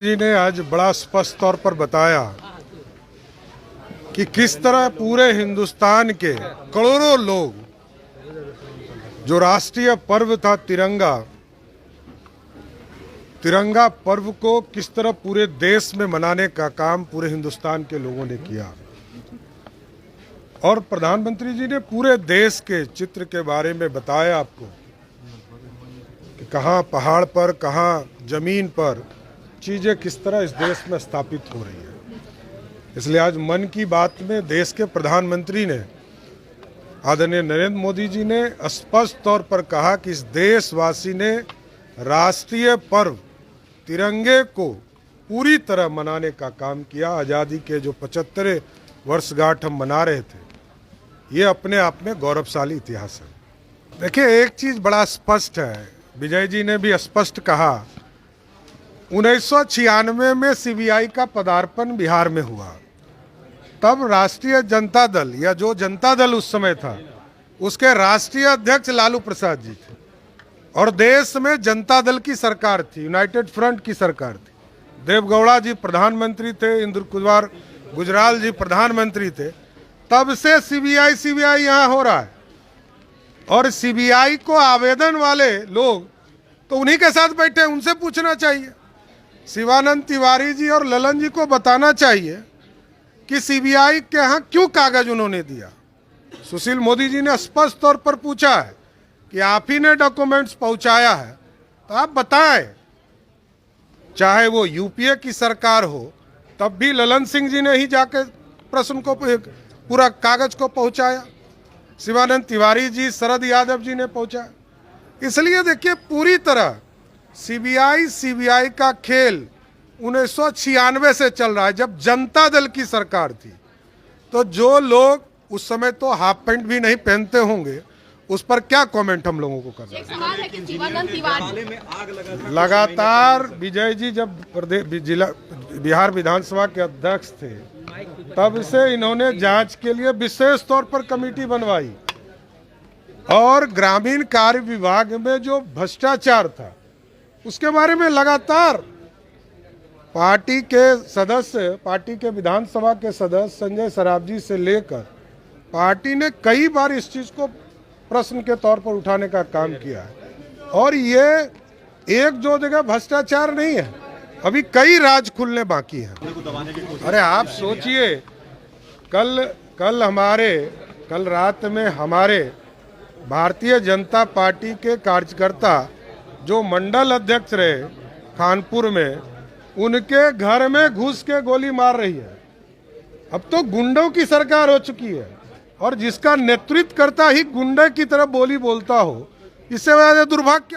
जी ने आज बड़ा स्पष्ट तौर पर बताया कि किस तरह पूरे हिंदुस्तान के करोड़ों लोग, जो राष्ट्रीय पर्व था तिरंगा पर्व को किस तरह पूरे देश में मनाने का काम पूरे हिंदुस्तान के लोगों ने किया। और प्रधानमंत्री जी ने पूरे देश के चित्र के बारे में बताया आपको कि कहाँ पहाड़ पर, कहाँ जमीन पर चीजें किस तरह इस देश में स्थापित हो रही है। इसलिए आज मन की बात में देश के प्रधानमंत्री ने, आदरणीय नरेंद्र मोदी जी ने स्पष्ट तौर पर कहा कि इस देशवासी ने राष्ट्रीय पर्व तिरंगे को पूरी तरह मनाने का काम किया। आज़ादी के जो 75 वर्षगांठ हम मना रहे थे, ये अपने आप में गौरवशाली इतिहास है। देखिए, एक चीज बड़ा स्पष्ट है, विजय जी ने भी स्पष्ट कहा, 1996 में सीबीआई का पदार्पण बिहार में हुआ। तब राष्ट्रीय जनता दल, या जो जनता दल उस समय था, उसके राष्ट्रीय अध्यक्ष लालू प्रसाद जी थे और देश में जनता दल की सरकार थी, यूनाइटेड फ्रंट की सरकार थी। देवगौड़ा जी प्रधानमंत्री थे, इंद्र कुमार गुजराल जी प्रधानमंत्री थे। तब से सीबीआई यहाँ हो रहा है और सीबीआई को आवेदन वाले लोग तो उन्हीं के साथ बैठे, उनसे पूछना चाहिए। शिवानंद तिवारी जी और ललन जी को बताना चाहिए कि सीबीआई के यहाँ क्यों कागज उन्होंने दिया। सुशील मोदी जी ने स्पष्ट तौर पर पूछा है कि आप ही ने डॉक्यूमेंट्स पहुंचाया है, तो आप बताएं। चाहे वो यूपीए की सरकार हो, तब भी ललन सिंह जी ने ही जाके प्रश्न को, पूरा कागज को पहुंचाया। शिवानंद तिवारी जी, शरद यादव जी ने पहुंचाया। इसलिए देखिए, पूरी तरह सीबीआई का खेल 1996 से चल रहा है, जब जनता दल की सरकार थी। तो जो लोग उस समय तो हाफ पैंट भी नहीं पहनते होंगे, उस पर क्या कमेंट हम लोगों को करना है। लगातार विजय जी जब बिहार विधानसभा के अध्यक्ष थे, तब से इन्होंने जांच के लिए विशेष तौर पर कमेटी बनवाई और ग्रामीण कार्य विभाग में जो भ्रष्टाचार था उसके बारे में लगातार पार्टी के सदस्य, पार्टी के विधानसभा के सदस्य संजय सरावगी से लेकर पार्टी ने कई बार इस चीज को प्रश्न के तौर पर उठाने का काम किया है। और ये एक दो जगह भ्रष्टाचार नहीं है, अभी कई राज खुलने बाकी हैं। अरे आप सोचिए, कल रात में हमारे भारतीय जनता पार्टी के कार्यकर्ता जो मंडल अध्यक्ष रहे कानपुर में, उनके घर में घुस के गोली मार रही है। अब तो गुंडों की सरकार हो चुकी है और जिसका नेतृत्व करता ही गुंडे की तरह बोली बोलता हो, इससे ज्यादा दुर्भाग्य